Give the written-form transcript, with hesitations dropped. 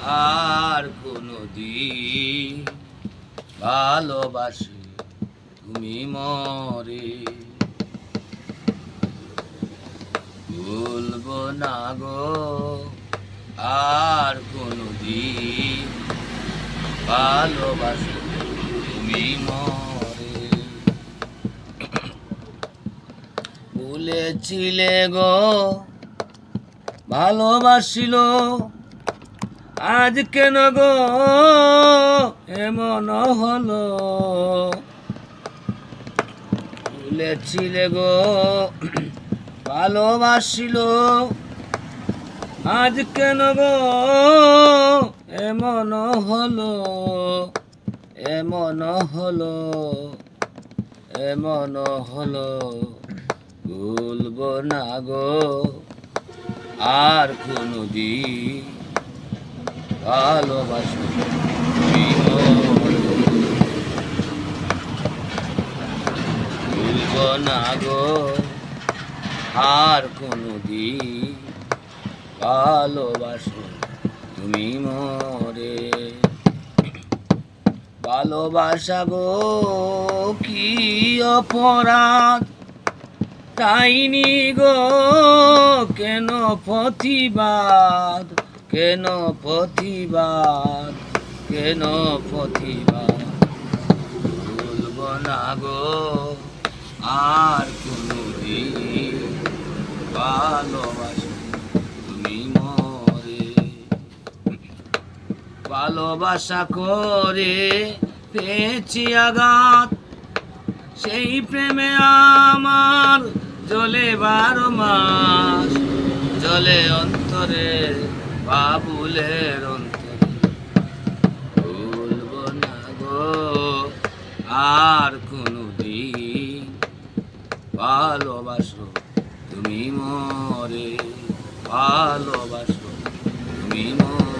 আর কোনো দিন ভালোবাসি তুমি মরে ভুলবো না গো আর কোনো দিন ভালোবাসি তুমি মরে ভুলেছিলে গো ভালোবাসিল আজ কেন গো এমন হলো ভুলেছিলে গো ভালোবাসিল আজ কেন গো এমন হলো এমন হলো এমন হলো ভুলবো না গো আর কোনো দিন ভালোবাসো তুমি ভুলবো না গো আর কোনো দিন ভালোবাসো তুমি মরে ভালোবাসা গো কি অপরাধ তাইনি গো কেন প্রতিবাদ কেন প্রতিবাদ কেন প্রতিবাদ ভুলবো না গো আর কোনো দিন ভালোবাসো তুমি মরে ভালোবাসা করে পেয়েছি আঘাত সেই প্রেমে আমার জ্বলে 12 মাস জ্বলে অন্তরে বাবুলের অন্তরে ভুলবো না গো আর কোনো দিন ভালোবাসো তুমি মরে ভালোবাসো তুমি মরে